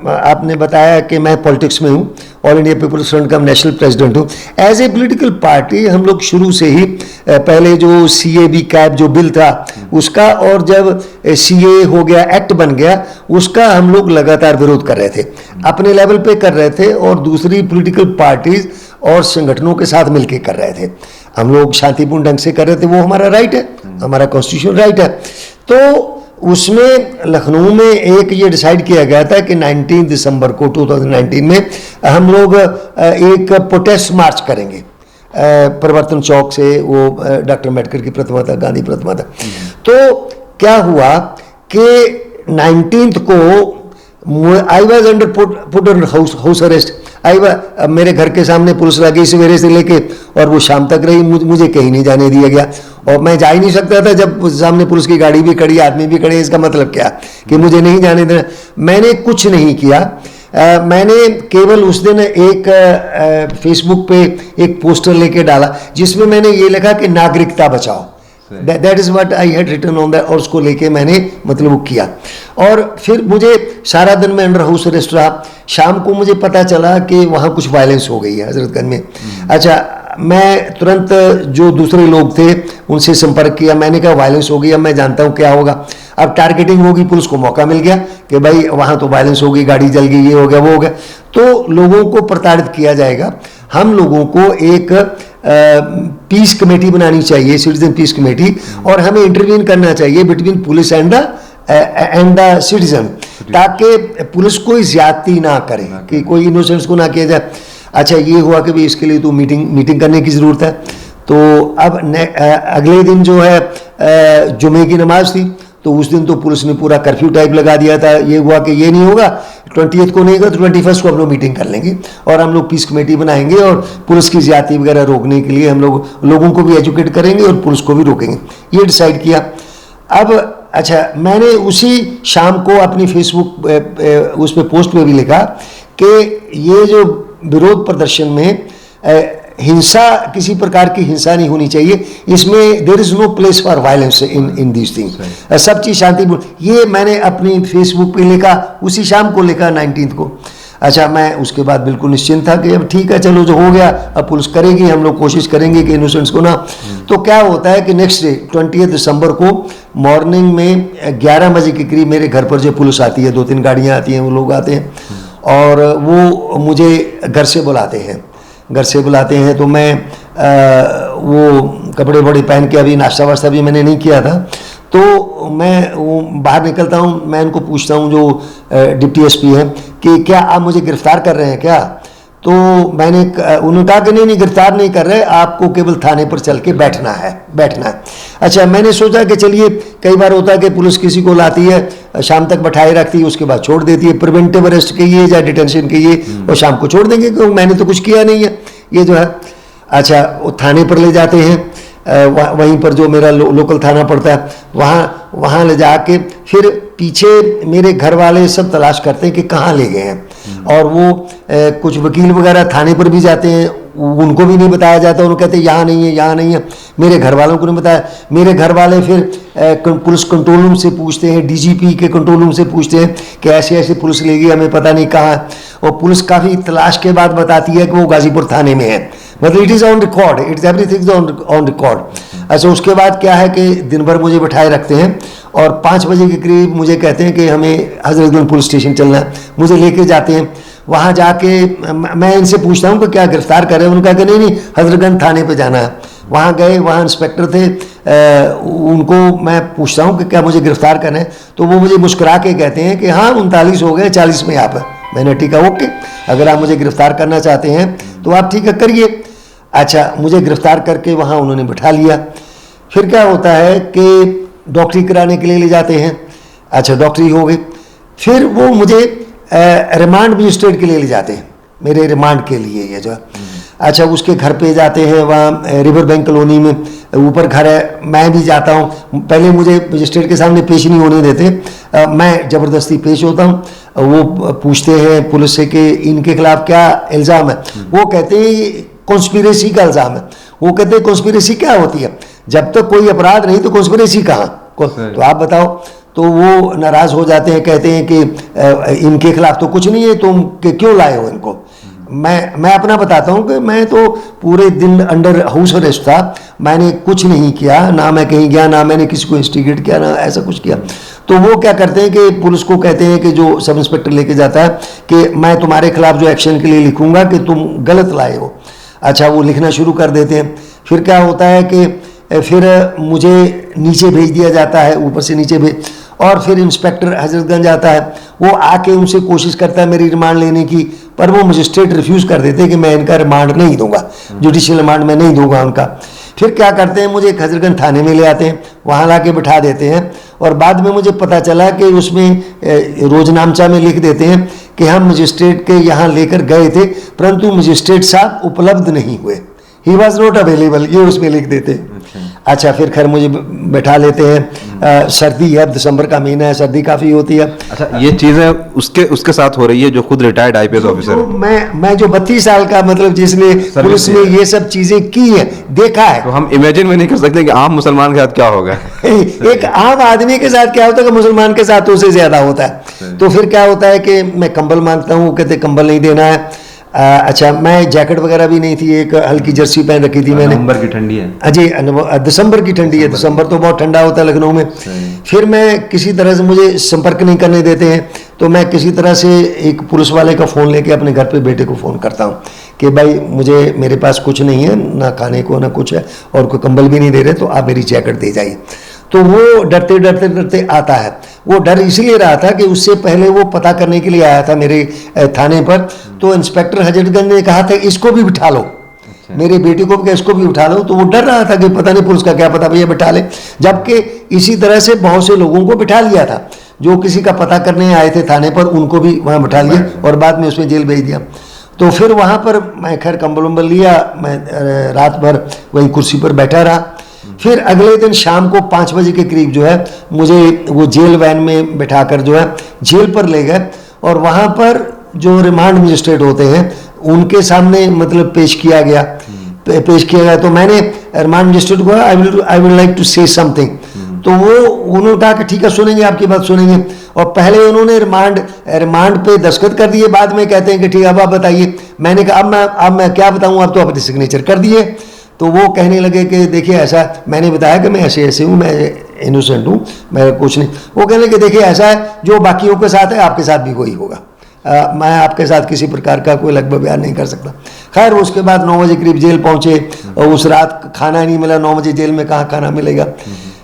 आपने बताया कि मैं पॉलिटिक्स में हूँ, ऑल इंडिया पीपल्स फ्रंट का नेशनल प्रेसिडेंट हूँ। एज ए पॉलिटिकल पार्टी हम लोग शुरू से ही पहले जो CAB कैब जो बिल था उसका, और जब CA हो गया, एक्ट बन गया, उसका हम लोग लगातार विरोध कर रहे थे, अपने लेवल पे कर रहे थे और दूसरी पॉलिटिकल पार्टीज और संगठनों के साथ मिलकर कर रहे थे। हम लोग शांतिपूर्ण ढंग से कर रहे थे, वो हमारा राइट है, हमारा कॉन्स्टिट्यूशनल राइट है। तो उसमें लखनऊ में एक ये डिसाइड किया गया था कि 19 दिसंबर को 2019 में हम लोग एक प्रोटेस्ट मार्च करेंगे परिवर्तन चौक से, वो डॉक्टर अम्बेडकर की प्रतिमा था, गांधी प्रतिमा था। तो क्या हुआ कि 19th को I was under put under house arrest. मेरे घर के सामने पुलिस लगी सवेरे से लेके और वो शाम तक रही, मुझे कहीं नहीं जाने दिया गया और मैं जा ही नहीं सकता था जब सामने पुलिस की गाड़ी भी खड़ी, आदमी भी खड़े। इसका मतलब क्या कि मुझे नहीं जाने देना। मैंने कुछ नहीं किया, मैंने केवल उस दिन एक फेसबुक पे एक पोस्टर लेके डाला जिसमें मैंने ये लिखा कि नागरिकता बचाओ, that is what I had written on that, और उसको लेके मैंने मतलब वो किया। और फिर मुझे सारा दिन में अंडर हाउस अरेस्ट रहा। शाम को मुझे पता चला कि वहाँ कुछ वायलेंस हो गई है हजरतगंज में। अच्छा, मैं तुरंत जो दूसरे लोग थे उनसे संपर्क किया, मैंने कहा वायलेंस हो गई, अब मैं जानता हूँ क्या होगा, अब टारगेटिंग होगी, पुलिस को मौका मिल गया कि भाई वहाँ तो वायलेंस हो गई, गाड़ी जल गई, ये हो गया, वो हो गया, तो लोगों को प्रताड़ित किया जाएगा। हम लोगों को एक पीस कमेटी बनानी चाहिए, सिटीजन पीस कमेटी, और हमें इंटरवीन करना चाहिए between police and the citizen, ताकि पुलिस कोई ज्यादती ना करे, कि कोई इनोसेंट्स को ना किया जाए। अच्छा, ये हुआ कि भाई इसके लिए तो मीटिंग करने की ज़रूरत है। तो अब अगले दिन जो है जुमे की नमाज थी, तो उस दिन तो पुलिस ने पूरा कर्फ्यू टाइप लगा दिया था। ये हुआ कि ये नहीं होगा, 20th को नहीं होगा तो 21st को हम लोग मीटिंग कर लेंगे और हम लोग पीस कमेटी बनाएंगे और पुलिस की ज्यादती वगैरह रोकने के लिए हम लोग लोगों को भी एजुकेट करेंगे और पुलिस को भी रोकेंगे, ये डिसाइड किया। अब अच्छा, मैंने उसी शाम को अपनी फेसबुक उस पर पोस्ट में भी लिखा कि ये जो विरोध प्रदर्शन में हिंसा, किसी प्रकार की हिंसा नहीं होनी चाहिए, इसमें there is no place for violence in these things, सब चीज़ शांतिपूर्ण। ये मैंने अपनी फेसबुक पे लिखा, उसी शाम को लिखा 19th को। अच्छा, मैं उसके बाद बिल्कुल निश्चिंत था कि अब ठीक है, चलो जो हो गया अब पुलिस करेगी, हम लोग कोशिश करेंगे कि इनोसेंट्स को ना। तो क्या होता है कि नेक्स्ट डे 20 दिसंबर को मॉर्निंग में 11 बजे के करीब मेरे घर पर जो पुलिस आती है, 2-3 गाड़ियाँ आती हैं, वो लोग आते हैं और वो मुझे घर से बुलाते हैं। तो मैं वो कपड़े बड़े पहन के, अभी नाश्ता वाश्ता भी मैंने नहीं किया था, तो मैं वो बाहर निकलता हूँ, मैं उनको पूछता हूँ जो डिप्टी SP है कि क्या आप मुझे गिरफ्तार कर रहे हैं क्या? तो उन्होंने कहा कि नहीं गिरफ्तार नहीं कर रहे, आपको केवल थाने पर चल के बैठना है। अच्छा, मैंने सोचा कि चलिए, कई बार होता है कि पुलिस किसी को लाती है, शाम तक बैठाए रखती है, उसके बाद छोड़ देती है, प्रिवेंटिव अरेस्ट कहिए या डिटेंशन कहिए, और शाम को छोड़ देंगे क्योंकि मैंने तो कुछ किया नहीं है, ये जो है। अच्छा, वो थाने पर ले जाते हैं, वहीं पर जो मेरा लोकल थाना पड़ता है, वहाँ ले जाके फिर पीछे मेरे घर वाले सब तलाश करते हैं कि कहाँ ले गए हैं, और वो कुछ वकील वगैरह थाने पर भी जाते हैं, उनको भी नहीं बताया जाता, उनको कहते हैं यहाँ नहीं है। मेरे घर वालों को नहीं बताया, मेरे घर वाले फिर पुलिस कंट्रोल रूम से पूछते हैं, DGP के कंट्रोल रूम से पूछते हैं कि ऐसे पुलिस ले गई, हमें पता नहीं कहाँ है, और पुलिस काफ़ी तलाश के बाद बताती है कि वो गाजीपुर थाने में है। मतलब it is on record, it's everything on record. अच्छा, उसके बाद क्या है कि दिन भर मुझे बिठाए रखते हैं और 5 बजे के करीब मुझे कहते हैं कि हमें हजरतगंज पुलिस स्टेशन चलना है। मुझे लेके जाते हैं, वहाँ जाके मैं इनसे पूछता हूँ कि क्या गिरफ्तार कर रहे हैं? उन्होंने कहा कि नहीं, हजरतगंज थाने पे जाना है। वहाँ गए, वहाँ इंस्पेक्टर थे, उनको मैं पूछता हूँ कि क्या मुझे गिरफ्तार करना है? तो वो मुझे मुस्कुरा के कहते हैं कि हाँ 39 हो गए, 40 में आप है। मैंने ठीक है, ओके, अगर आप मुझे गिरफ्तार करना चाहते हैं तो आप ठीक है करिए। अच्छा, मुझे गिरफ्तार करके वहाँ उन्होंने बिठा लिया। फिर क्या होता है कि डॉक्टरी कराने के लिए ले जाते हैं। अच्छा, डॉक्टरी हो गई, फिर वो मुझे रिमांड मजिस्ट्रेट के लिए ले जाते हैं, मेरे रिमांड के लिए ये जो है। अच्छा, उसके घर पे जाते हैं, वहाँ रिवर बैंक कॉलोनी में ऊपर घर है, मैं भी जाता हूँ। पहले मुझे मजिस्ट्रेट के सामने पेश नहीं होने देते, मैं ज़बरदस्ती पेश होता हूँ। वो पूछते हैं पुलिस से कि इनके खिलाफ क्या इल्ज़ाम है। वो कहते हैं कॉन्स्पिरेसी का इल्ज़ाम है। वो कहते हैं कॉन्स्पिरेसी क्या होती है? जब तक कोई अपराध नहीं तो कॉन्स्पिरेसी कहाँ? तो आप बताओ। तो वो नाराज़ हो जाते हैं, कहते हैं कि इनके खिलाफ तो कुछ नहीं है, तुम क्यों लाए हो इनको। मैं अपना बताता हूँ कि मैं तो पूरे दिन अंडर हाउस अरेस्ट था, मैंने कुछ नहीं किया, ना मैं कहीं गया, ना मैंने किसी को इंस्टिगेट किया, ना ऐसा कुछ किया। तो वो क्या करते हैं कि पुलिस को कहते हैं कि जो सब इंस्पेक्टर लेके जाता है कि मैं तुम्हारे खिलाफ जो एक्शन के लिए लिखूंगा कि तुम गलत लाए हो। अच्छा, वो लिखना शुरू कर देते हैं। फिर क्या होता है कि फिर मुझे नीचे भेज दिया जाता है, ऊपर से नीचे भेज, और फिर इंस्पेक्टर हजरतगंज आता है, वो आके उनसे कोशिश करता है मेरी रिमांड लेने की, पर वो मजिस्ट्रेट रिफ्यूज़ कर देते हैं कि मैं इनका रिमांड नहीं दूंगा, जुडिशियल रिमांड मैं नहीं दूंगा उनका। फिर क्या करते हैं, मुझे हजरतगंज थाने में ले आते हैं, वहाँ ला के बिठा देते हैं, और बाद में मुझे पता चला कि उसमें रोजनामचा में लिख देते हैं कि हम मजिस्ट्रेट के यहाँ लेकर गए थे, परंतु मजिस्ट्रेट साहब उपलब्ध नहीं हुए, ही वॉज नॉट अवेलेबल, ये उसमें लिख देते हैं। अच्छा, फिर खैर मुझे बैठा लेते हैं, सर्दी है, दिसंबर का महीना है, सर्दी काफ़ी होती है। अच्छा, ये चीज़ें उसके साथ हो रही है जो खुद रिटायर्ड आईपीएस ऑफिसर है। मैं जो 32 साल का, मतलब जिसने पुलिस में ये सब चीज़ें की है, देखा है, तो हम इमेजिन में नहीं कर सकते कि आम मुसलमान के साथ क्या होगा। एक आम आदमी के साथ क्या होता है कि मुसलमान के साथ उससे ज़्यादा होता है। तो फिर क्या होता है कि मैं कंबल मांगता हूँ, कहते कंबल नहीं देना है। अच्छा, मैं जैकेट वगैरह भी नहीं थी, एक हल्की जर्सी पहन रखी थी मैंने। नवंबर की ठंडी है। अजय, दिसंबर की ठंडी है, दिसंबर तो बहुत ठंडा होता है लखनऊ में। फिर मैं किसी तरह से, मुझे संपर्क नहीं करने देते हैं, तो मैं किसी तरह से एक पुलिस वाले का फ़ोन लेके अपने घर पे बेटे को फ़ोन करता हूँ कि भाई मेरे पास कुछ नहीं है, ना खाने को ना कुछ है, और कोई कंबल भी नहीं दे रहे, तो आप मेरी जैकेट दे जाइए। तो वो डरते डरते डरते आता है। वो डर इसलिए रहा था कि उससे पहले वो पता करने के लिए आया था मेरे थाने पर, तो इंस्पेक्टर हजरतगंज ने कहा था इसको भी बिठा लो, मेरे बेटे को भी इसको भी उठा लो। तो वो डर रहा था कि पता नहीं पुलिस का क्या पता, भैया बिठा ले। जबकि इसी तरह से बहुत से लोगों को बिठा लिया था, जो किसी का पता करने आए थे थाने पर, उनको भी वहाँ बिठा लिया और बाद में उसमें जेल भेज दिया। तो फिर वहाँ पर मैं खैर कंबल उम्बल लिया, मैं रात भर वही कुर्सी पर बैठा रहा। फिर अगले दिन शाम को 5 बजे के करीब जो है, मुझे वो जेल वैन में बिठाकर जो है जेल पर ले गए, और वहाँ पर जो रिमांड मजिस्ट्रेट होते हैं उनके सामने मतलब पेश किया गया। तो मैंने रिमांड मजिस्ट्रेट को I will like to say something, तो वो उन्होंने कहा कि ठीक है, सुनेंगे, आपकी बात सुनेंगे। और पहले उन्होंने रिमांड पे दस्तखत कर दिए, बाद में कहते हैं कि ठीक है अब आप बताइए। मैंने कहा अब मैं क्या बताऊँ, आप तो अपने सिग्नेचर कर दिए। तो वो कहने लगे कि देखिए ऐसा, मैंने बताया कि मैं ऐसे ऐसे हूँ, मैं इनोसेंट हूँ, मैं कुछ नहीं। वो कहने लगे देखिए ऐसा है, जो बाकियों के साथ है आपके साथ भी वही होगा, मैं आपके साथ किसी प्रकार का कोई लगभग बयान नहीं कर सकता। खैर उसके बाद 9 बजे करीब जेल पहुँचे, और उस रात खाना नहीं मिला, 9 बजे जेल में कहाँ खाना मिलेगा।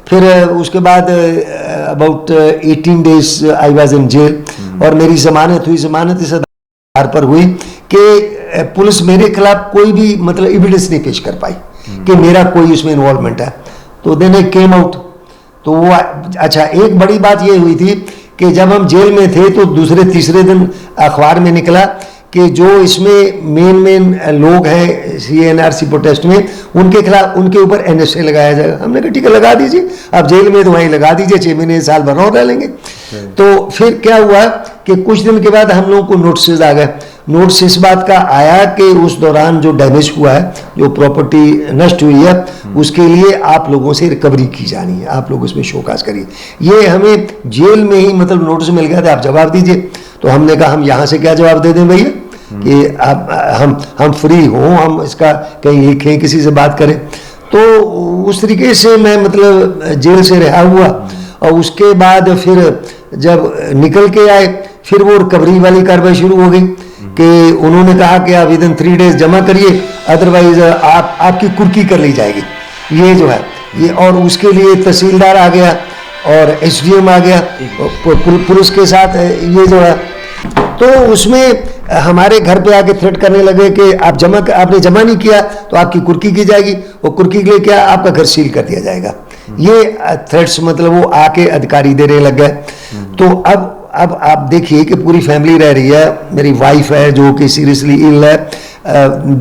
फिर उसके बाद about 18 days I was in jail, और मेरी जमानत हुई। जमानत इस आधार पर हुई कि पुलिस मेरे खिलाफ कोई भी मतलब एविडेंस नहीं पेश कर पाई कि मेरा कोई उसमें इन्वॉल्वमेंट है। तो देन आई केम आउट। तो वो अच्छा, एक बड़ी बात ये हुई थी कि जब हम जेल में थे तो दूसरे तीसरे दिन अखबार में निकला कि जो इसमें मेन लोग हैं CNRC प्रोटेस्ट में, उनके खिलाफ, उनके ऊपर NSA लगाया जाएगा। हमने कहा ठीक है लगा दीजिए, अब जेल में तो वहीं लगा दीजिए, 6 महीने साल भर और रह लेंगे। तो फिर क्या हुआ कि कुछ दिन के बाद हम लोगों को नोटिस आ गए। नोटिस इस बात का आया कि उस दौरान जो डैमेज हुआ है, जो प्रॉपर्टी नष्ट हुई है, उसके लिए आप लोगों से रिकवरी की जानी है, आप लोग उसमें शोकाज करिए। ये हमें जेल में ही मतलब नोटिस मिल गया था, आप जवाब दीजिए। तो हमने कहा हम यहाँ से क्या जवाब दे दें भैया कि आप हम फ्री हों, हम इसका कहीं लिखें, किसी से बात करें। तो उस तरीके से मैं मतलब जेल से रिहा हुआ, और उसके बाद फिर जब निकल के आए, फिर वो रिकवरी वाली कार्रवाई शुरू हो गई कि उन्होंने कहा कि आप विदिन 3 डेज जमा करिए, अदरवाइज आपकी कुर्की कर ली जाएगी। ये जो है ये, और उसके लिए तहसीलदार आ गया और SDM आ गया पुलिस के साथ, ये जो है। तो उसमें हमारे घर पे आके थ्रेट करने लगे कि आपने जमा नहीं किया तो आपकी कुर्की की जाएगी, और कुर्की के लिए क्या, आपका घर सील कर दिया जाएगा। ये थ्रेट्स मतलब वो आके अधिकारी देने लग गए। तो अब आप देखिए कि पूरी फैमिली रह रही है, मेरी वाइफ है जो कि सीरियसली इल है,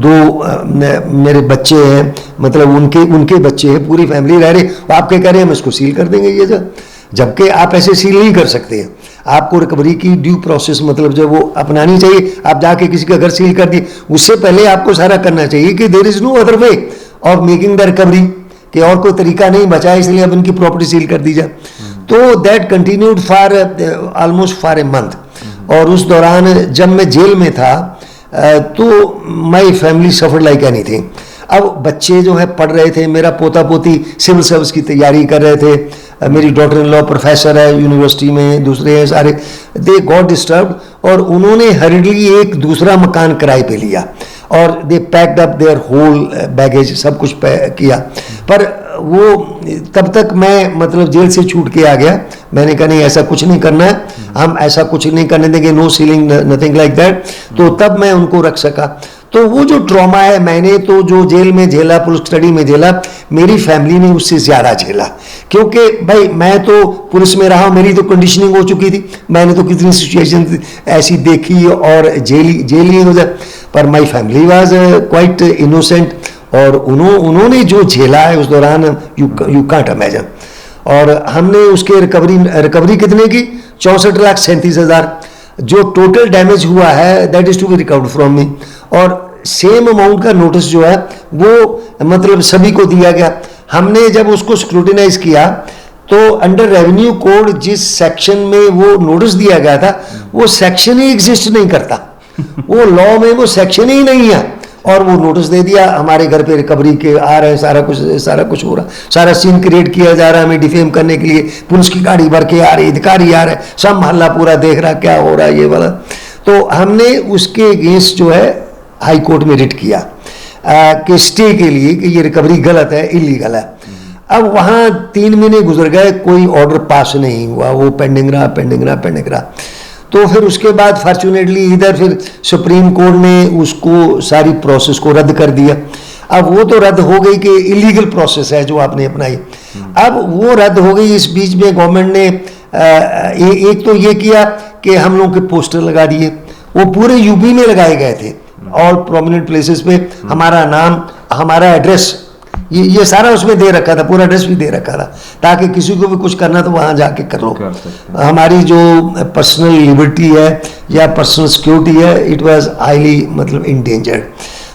2 मेरे बच्चे हैं, मतलब उनके बच्चे हैं, पूरी फैमिली रह रही। आप क्या कह रहे हैं हम इसको सील कर देंगे, ये जो, जबकि आप ऐसे सील नहीं कर सकते हैं। आपको रिकवरी की ड्यू प्रोसेस मतलब जो वो अपनानी चाहिए। आप जाके किसी का घर सील कर दिए, उससे पहले आपको सारा करना चाहिए कि there is no other way of making the recovery, कि और कोई तरीका नहीं बचा है, इसलिए अब इनकी प्रॉपर्टी सील कर दी जाए। तो that continued for almost for a month. और उस दौरान जब मैं जेल में था तो my family suffer like anything. अब बच्चे जो है पढ़ रहे थे, मेरा पोता पोती सिविल सर्विस की तैयारी कर रहे थे, मेरी डॉटर इन लॉ प्रोफेसर है यूनिवर्सिटी में, दूसरे हैं सारे, दे गॉट डिस्टर्ब्ड और उन्होंने हरिडली एक दूसरा मकान किराए पे लिया और they packed up their whole baggage, सब कुछ किया। पर वो तब तक मैं मतलब जेल से छूट के आ गया। मैंने कहा नहीं ऐसा कुछ नहीं करना है, हम ऐसा कुछ नहीं करने देंगे, no sealing nothing like that. तो तब मैं उनको रख सका। तो वो जो ट्रॉमा है मैंने तो जो जेल में झेला, पुलिस स्टडी में झेला, मेरी फैमिली ने उससे ज़्यादा झेला। क्योंकि भाई मैं तो पुलिस में रहा, मेरी तो कंडीशनिंग हो चुकी थी, मैंने तो कितनी सिचुएशन ऐसी देखी और जेली हो जाए। पर my family was quite innocent और उन्होंने जो झेला है उस दौरान यू कांट इमेजिन। और हमने उसके रिकवरी कितने की 64,37,000 जो टोटल डैमेज हुआ है that is to be recovered from me. और सेम अमाउंट का नोटिस जो है वो मतलब सभी को दिया गया। हमने जब उसको स्क्रूटिनाइज किया तो अंडर रेवेन्यू कोड जिस सेक्शन में वो नोटिस दिया गया था वो सेक्शन ही एग्जिस्ट नहीं करता, वो लॉ में वो सेक्शन ही नहीं है। और वो नोटिस दे दिया, हमारे घर पे रिकवरी के आ रहे हैं, सारा कुछ हो रहा, सारा सीन क्रिएट किया जा रहा है हमें डिफेम करने के लिए। पुलिस की गाड़ी भर के आ रही, अधिकारी आ रहे, सब मोहल्ला पूरा देख रहा क्या हो रहा है ये वाला। तो हमने उसके अगेंस्ट जो है हाई कोर्ट में रिट किया कि स्टे के लिए कि ये रिकवरी गलत है, इलीगल है। अब वहाँ 3 महीने गुजर गए, कोई ऑर्डर पास नहीं हुआ, वो पेंडिंग रहा। तो फिर उसके बाद फॉर्चुनेटली इधर फिर सुप्रीम कोर्ट ने उसको सारी प्रोसेस को रद्द कर दिया। अब वो तो रद्द हो गई कि इलीगल प्रोसेस है जो आपने अपनाई। अब वो रद्द हो गई, इस बीच में गवर्नमेंट ने एक तो ये किया कि हम लोग के पोस्टर लगा दिए, वो पूरे यूपी में लगाए गए थे, ऑल प्रोमिनेंट प्लेसेस पे हमारा नाम, हमारा एड्रेस, ये सारा उसमें दे रखा था, पूरा एड्रेस भी दे रखा था ताकि किसी को भी कुछ करना तो वहाँ जाके कर लो। हमारी जो पर्सनल लिबर्टी है या पर्सनल सिक्योरिटी है इट वाज हाईली मतलब इंडेंजर्ड।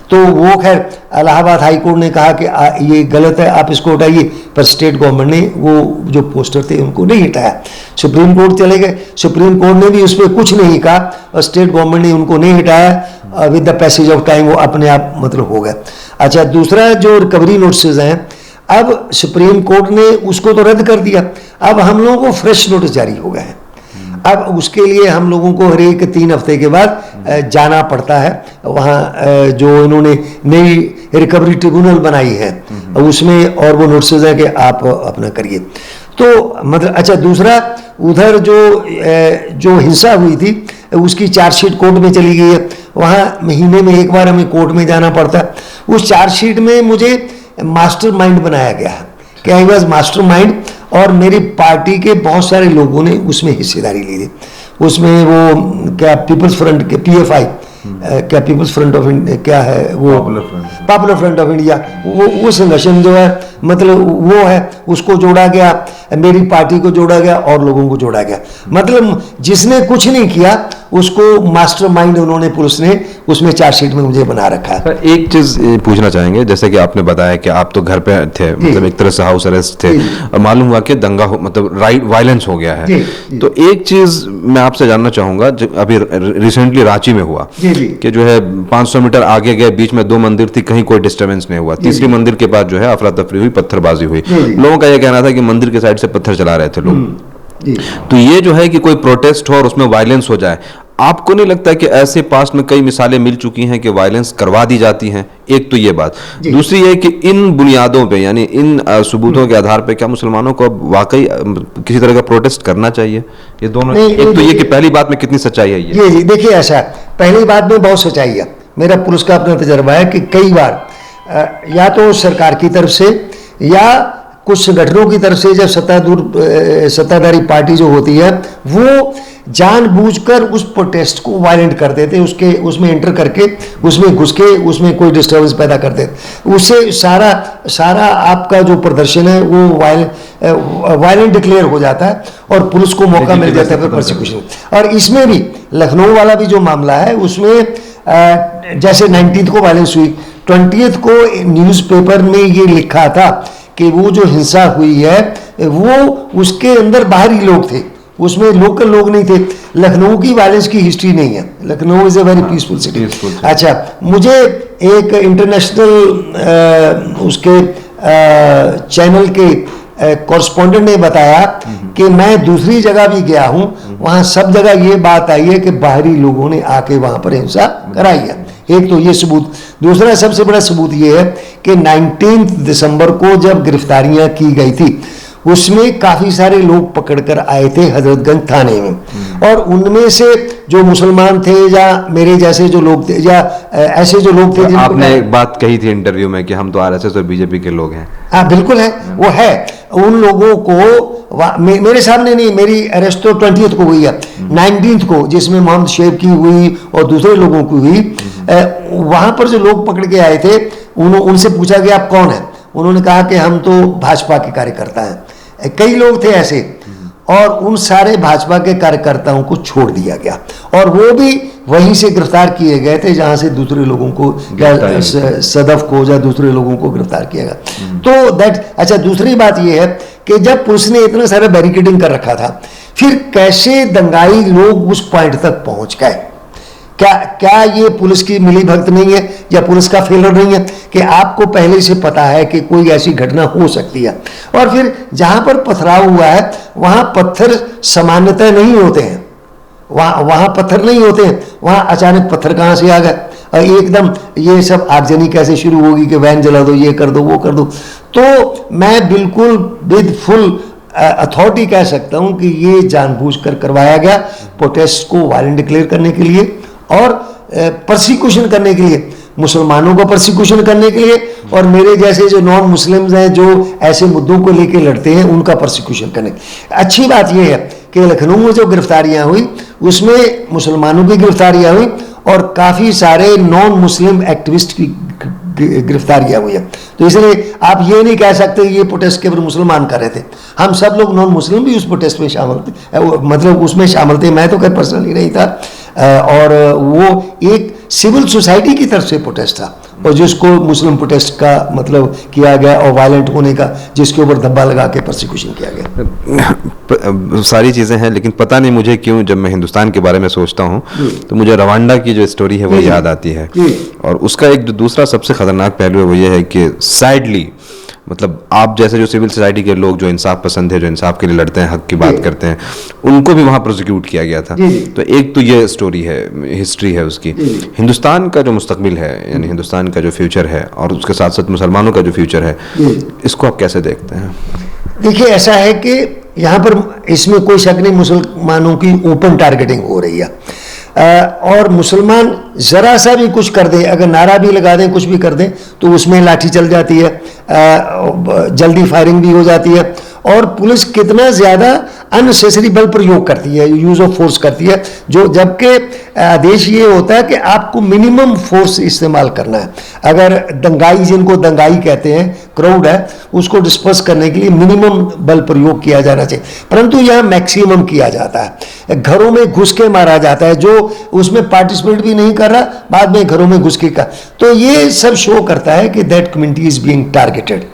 तो वो खैर इलाहाबाद हाई कोर्ट ने कहा कि ये गलत है, आप इसको हटाइए। पर स्टेट गवर्नमेंट ने वो जो पोस्टर थे उनको नहीं हटाया। सुप्रीम कोर्ट चले गए, सुप्रीम कोर्ट ने भी उस पर कुछ नहीं कहा और स्टेट गवर्नमेंट ने उनको नहीं हटाया। With the passage of time वो अपने आप मतलब हो गया। अच्छा, दूसरा जो रिकवरी नोटिस हैं, अब सुप्रीम कोर्ट ने उसको तो रद्द कर दिया, अब हम लोगों को फ्रेश नोटिस जारी हो गए हैं। अब उसके लिए हम लोगों को हर एक 3 हफ्ते के बाद जाना पड़ता है वहाँ, जो इन्होंने नई रिकवरी ट्रिब्यूनल बनाई है उसमें, और वो नोटिस है कि आप अपना करिए। तो मतलब अच्छा, दूसरा उधर जो हिंसा हुई थी उसकी चार्जशीट कोर्ट में चली गई है, वहाँ महीने में एक बार हमें कोर्ट में जाना पड़ता है। उस चार्जशीट में मुझे मास्टरमाइंड बनाया गया है कि आई वॉज मास्टरमाइंड, और मेरी पार्टी के बहुत सारे लोगों ने उसमें हिस्सेदारी ली थी। उसमें वो क्या पीपल्स फ्रंट के PFI, क्या पीपल्स फ्रंट ऑफ इंडिया क्या है वो, पॉपुलर फ्रंट ऑफ इंडिया, वो संगठन जो है मतलब वो है, उसको जोड़ा गया, मेरी पार्टी को जोड़ा गया और लोगों को जोड़ा गया। मतलब जिसने कुछ नहीं किया उसको मास्टरमाइंड उन्होंने, पुलिस ने उसमें चार्जशीट में मुझे बना रखा है। एक चीज पूछना चाहेंगे, जैसे कि आपने बताया कि आप तो घर पे थे, मतलब एक तरह से हाउस अरेस्ट थे, और मालूम हुआ कि दंगा मतलब वायलेंस हो गया है। तो एक चीज मैं आपसे जानना चाहूंगा, जो अभी रिसेंटली रांची में हुआ कि जो है 500 मीटर आगे गए, बीच में 2 मंदिर थी, कहीं कोई डिस्टर्बेंस नहीं हुआ। तीसरी मंदिर के बाद जो है अफरा तफरी हुई, पत्थरबाजी हुई। लोगों का यह कहना था कि मंदिर के साइड से पत्थर चला रहे थे लोग। तो ये जो है कि कोई प्रोटेस्ट हो और उसमें वायलेंस हो जाए, आपको नहीं लगता कि ऐसे पास्ट में कई मिसालें मिल चुकी हैं कि वायलेंस करवा दी जाती हैं? एक तो ये बात। दूसरी है कि इन बुनियादों पे, यानी इन सबूतों के आधार पे क्या मुसलमानों को वाकई किसी तरह का प्रोटेस्ट करना चाहिए? ये दोनों, एक तो ये कि पहली बात में कितनी सच्चाई है ये? जी, देखिए ऐसा, पहली बात में बहुत सच्चाई है। मेरा पुलिस का अपना तजर्बा है कि कई बार या तो सरकार की तरफ से या कुछ संगठनों की तरफ से, जब सत्ताधारी पार्टी जो होती है वो जानबूझकर उस प्रोटेस्ट को वायलेंट कर देते, उसमें एंटर करके उसमें घुस के उसमें कोई डिस्टर्बेंस पैदा कर देते, उससे सारा आपका जो प्रदर्शन है वो वायलेंट डिक्लेयर हो जाता है और पुलिस को मौका मिल जाता है फिर प्रोसिक्यूशन। और इसमें भी लखनऊ वाला भी जो मामला है उसमें जैसे 19 को वायलेंस हुई, 20 को न्यूज़पेपर में ये लिखा था कि वो जो हिंसा हुई है वो उसके अंदर बाहरी लोग थे, उसमें लोकल लोग नहीं थे। लखनऊ की वायलेंस की हिस्ट्री नहीं है, Lucknow is a very peaceful city. अच्छा, मुझे एक इंटरनेशनल उसके चैनल के कॉरस्पॉन्डेंट ने बताया कि मैं दूसरी जगह भी गया हूं, वहां सब जगह ये बात आई है कि बाहरी लोगों ने आके वहां पर हिंसा कराई है। एक तो ये सबूत। दूसरा सबसे बड़ा सबूत ये है कि 19 दिसंबर को जब गिरफ्तारियां की गई थी, उसमें काफी सारे लोग पकड़कर आए थे हजरतगंज थाने में, और उनमें से जो मुसलमान थे या मेरे जैसे जो लोग थे या ऐसे जो लोग थे, आपने एक बात कही थी इंटरव्यू में कि हम तो आरएसएस और बीजेपी के लोग हैं। हाँ बिल्कुल है, वो है। उन लोगों को मेरे सामने नहीं, मेरी अरेस्ट तो 20th को हुई है, 19th को जिसमें मोहम्मद शेख की हुई और दूसरे लोगों की हुई, वहां पर जो लोग पकड़ के आए थे उनसे पूछा गया आप कौन है, उन्होंने कहा कि हम तो भाजपा के कार्यकर्ता हैं। कई लोग थे ऐसे, और उन सारे भाजपा के कार्यकर्ताओं को छोड़ दिया गया, और वो भी वहीं से गिरफ्तार किए गए थे जहां से दूसरे लोगों को या सदफ को या दूसरे लोगों को गिरफ्तार किया गया। तो दैट अच्छा, दूसरी बात यह है कि जब पुलिस ने इतना सारा बैरिकेडिंग कर रखा था, फिर कैसे दंगाई लोग उस पॉइंट तक पहुंच गए? क्या ये पुलिस की मिली भगत नहीं है या पुलिस का फेलर नहीं है कि आपको पहले से पता है कि कोई ऐसी घटना हो सकती है, और फिर जहां पर पथराव हुआ है वहां पत्थर सामान्यतः नहीं होते हैं, वहां पत्थर नहीं होते हैं, वहां अचानक पत्थर कहां से आ गए, और एकदम ये सब आगजनी कैसे शुरू होगी कि वैन जला दो, ये कर दो, वो कर दो। तो मैं बिल्कुल विद फुल अथॉरिटी कह सकता हूं कि ये जानबूझकर करवाया गया, प्रोटेस्ट को वायलेंट डिक्लेयर करने के लिए और परसिक्यूशन करने के लिए, मुसलमानों को परसिक्यूशन करने के लिए, और मेरे जैसे जो नॉन मुस्लिम्स हैं जो ऐसे मुद्दों को लेकर लड़ते हैं उनका परसिक्यूशन करने। अच्छी बात यह है कि लखनऊ में जो गिरफ्तारियां हुई उसमें मुसलमानों की गिरफ्तारियां हुई और काफ़ी सारे नॉन मुस्लिम एक्टिविस्ट की गिरफ्तारियां हुई है। तो इसलिए आप ये नहीं कह सकते ये प्रोटेस्ट केवल मुसलमान कर रहे थे, हम सब लोग नॉन मुस्लिम भी उस प्रोटेस्ट में शामिल थे, मतलब उसमें शामिल थे। मैं तो खैर पर्सनली नहीं था, और वो एक सिविल सोसाइटी की तरफ से प्रोटेस्ट था, और जिसको मुस्लिम प्रोटेस्ट का मतलब किया गया और वायलेंट होने का, जिसके ऊपर धब्बा लगा के प्रोसिक्यूशन किया गया। सारी चीज़ें हैं, लेकिन पता नहीं मुझे क्यों जब मैं हिंदुस्तान के बारे में सोचता हूँ तो मुझे रवांडा की जो स्टोरी है वो याद आती है, और उसका एक जो दूसरा सबसे खतरनाक पहलू है वो ये है कि सैडली मतलब आप जैसे जो सिविल सोसाइटी के लोग जो इंसाफ पसंद है, जो इंसाफ के लिए लड़ते हैं, हक की बात करते हैं, उनको भी वहाँ प्रोसिक्यूट किया गया था। तो एक तो ये स्टोरी है, हिस्ट्री है उसकी। हिंदुस्तान का जो मुस्तकबिल है, यानी हिंदुस्तान का जो फ्यूचर है, और उसके साथ साथ मुसलमानों का जो फ्यूचर है, इसको आप कैसे देखते हैं? देखिए, ऐसा है कि यहाँ पर इसमें कोई शक नहीं, मुसलमानों की ओपन टारगेटिंग हो रही है, और मुसलमान ज़रा सा भी कुछ कर दें, अगर नारा भी लगा दें, कुछ भी कर दें, तो उसमें लाठी चल जाती है, जल्दी फायरिंग भी हो जाती है, और पुलिस कितना ज़्यादा अननेसेसरी बल प्रयोग करती है, यूज़ ऑफ फोर्स करती है, जो जबकि आदेश ये होता है कि आपको मिनिमम फोर्स इस्तेमाल करना है। अगर दंगाई, जिनको दंगाई कहते हैं, क्राउड है, उसको डिस्पर्स करने के लिए मिनिमम बल प्रयोग किया जाना चाहिए, परंतु यहाँ मैक्सिमम किया जाता है। घरों में घुस के मारा जाता है, जो उसमें पार्टिसिपेट भी नहीं कर रहा, बाद में घरों में घुस के का। तो ये सब शो करता है कि that community is being targeted,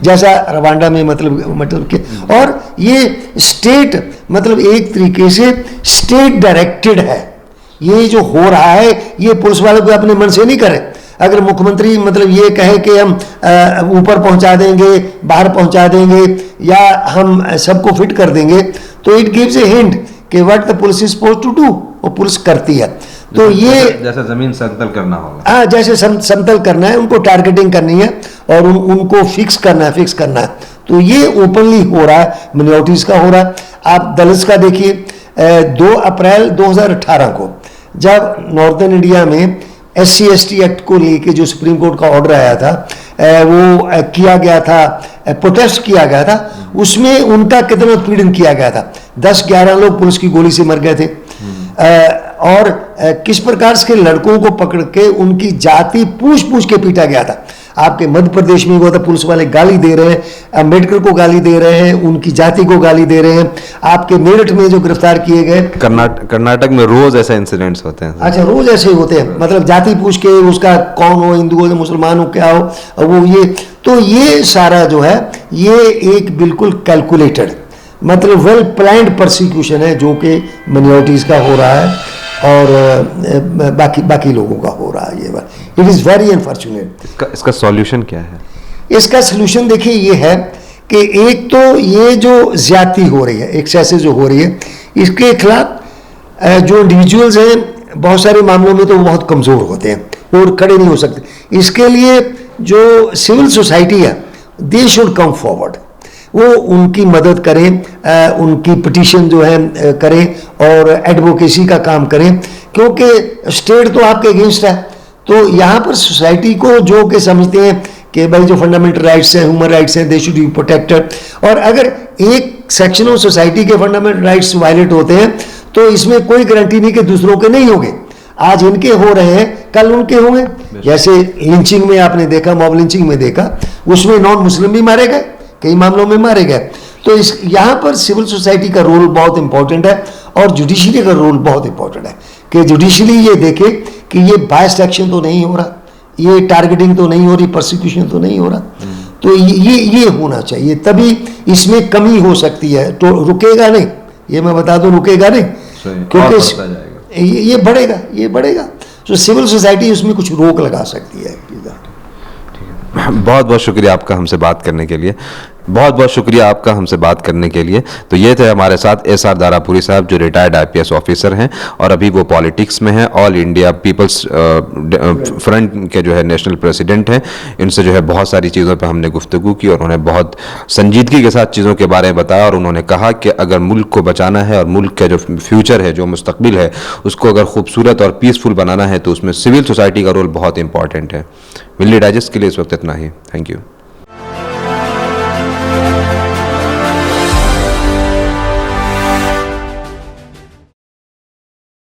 जैसा रवांडा में मतलब कि, और ये स्टेट मतलब एक तरीके से स्टेट डायरेक्टेड है। ये जो हो रहा है ये पुलिस वाले को अपने मन से नहीं करे। अगर मुख्यमंत्री मतलब ये कहे कि हम ऊपर पहुंचा देंगे, बाहर पहुंचा देंगे, या हम सबको फिट कर देंगे, तो इट गिव्स ए हिंट कि what the police is supposed to do, वो पुलिस करती है। तो ये जैसे जमीन समतल करना होगा, हाँ, जैसे समतल करना है, उनको टारगेटिंग करनी है और उनको फिक्स करना है। तो ये ओपनली हो रहा है, मिनॉरिटीज का हो रहा है। आप दलित का देखिए, 2 अप्रैल 2018 को जब नॉर्दर्न इंडिया में SC/ST एक्ट को लेके जो सुप्रीम कोर्ट का ऑर्डर आया था, वो किया गया था, प्रोटेस्ट किया गया था, उसमें उनका कितना उत्पीड़न किया गया था। 10-11 लोग पुलिस की गोली से मर गए थे, और किस प्रकार से लड़कों को पकड़ के उनकी जाति पूछ के पीटा गया था। आपके मध्य प्रदेश में हुआ था, पुलिस वाले गाली दे रहे हैं, अम्बेडकर को गाली दे रहे हैं, उनकी जाति को गाली दे रहे हैं। आपके मेरठ में जो गिरफ्तार किए गए, कर्नाटक में रोज ऐसे इंसिडेंट्स होते हैं। अच्छा, रोज ऐसे होते हैं, मतलब जाति पूछ के, उसका कौन हो, हिंदू हो, मुसलमान हो, क्या हो, वो ये। तो ये सारा जो है ये एक बिल्कुल कैलकुलेटेड, मतलब वेल प्लान्ड परसिक्यूशन है जो कि माइनॉरिटीज़ का हो रहा है और बाकी लोगों का हो रहा है। ये इट इज़ वेरी अनफॉर्चुनेट। इसका सॉल्यूशन क्या है? इसका सलूशन देखिए ये है कि एक तो ये जो ज्यादती हो रही है, एक्सेसेस जो हो रही है, इसके खिलाफ जो इंडिविजुअल्स हैं बहुत सारे मामलों में तो वो बहुत कमज़ोर होते हैं और खड़े नहीं हो सकते। इसके लिए जो सिविल सोसाइटी है दे शुड कम फॉरवर्ड, वो उनकी मदद करें, उनकी पिटीशन जो है करें और एडवोकेसी का काम करें, क्योंकि स्टेट तो आपके अगेंस्ट है। तो यहाँ पर सोसाइटी को जो कि समझते हैं कि भाई जो फंडामेंटल राइट्स हैं, ह्यूमन राइट्स हैं, दे शुड बी प्रोटेक्टेड, और अगर एक सेक्शन ऑफ सोसाइटी के फंडामेंटल राइट्स वायलेट होते हैं तो इसमें कोई गारंटी नहीं कि दूसरों के नहीं होंगे। आज इनके हो रहे हैं, कल उनके होंगे। जैसे लिंचिंग में आपने देखा, मॉब लिंचिंग में देखा, उसमें नॉन मुस्लिम भी मारे गए, कई मामलों में मारे गए। तो इस यहाँ पर सिविल सोसाइटी का रोल बहुत इंपॉर्टेंट है और जुडिशरी का रोल बहुत इंपॉर्टेंट है कि जुडिशरी ये देखे कि ये बायस्ड एक्शन तो नहीं हो रहा, ये टारगेटिंग तो नहीं हो रही, परसिक्यूशन तो नहीं हो रहा। तो ये होना चाहिए, तभी इसमें कमी हो सकती है। तो रुकेगा नहीं, ये मैं बता दूं, रुकेगा नहीं, क्योंकि ये बढ़ेगा। तो सिविल सोसाइटी उसमें कुछ रोक लगा सकती है। बहुत बहुत शुक्रिया आपका हमसे बात करने के लिए, बहुत बहुत शुक्रिया आपका हमसे बात करने के लिए। तो ये थे हमारे साथ एसआर दारापुरी साहब, जो रिटायर्ड आईपीएस ऑफिसर हैं और अभी वो पॉलिटिक्स में हैं, ऑल इंडिया पीपल्स फ्रंट के जो है नेशनल प्रेसिडेंट हैं। इनसे जो है बहुत सारी चीज़ों पर हमने गुफ्तगू की और उन्होंने बहुत संजीदगी के साथ चीज़ों के बारे में बताया और उन्होंने कहा कि अगर मुल्क को बचाना है और मुल्क का जो फ्यूचर है, जो मुस्तकबिल है, उसको अगर खूबसूरत और पीसफुल बनाना है तो उसमें सिविल सोसाइटी का रोल बहुत इंपॉर्टेंट है। मिल्ली डाइजेस्ट के लिए इस वक्त इतना ही। Thank you.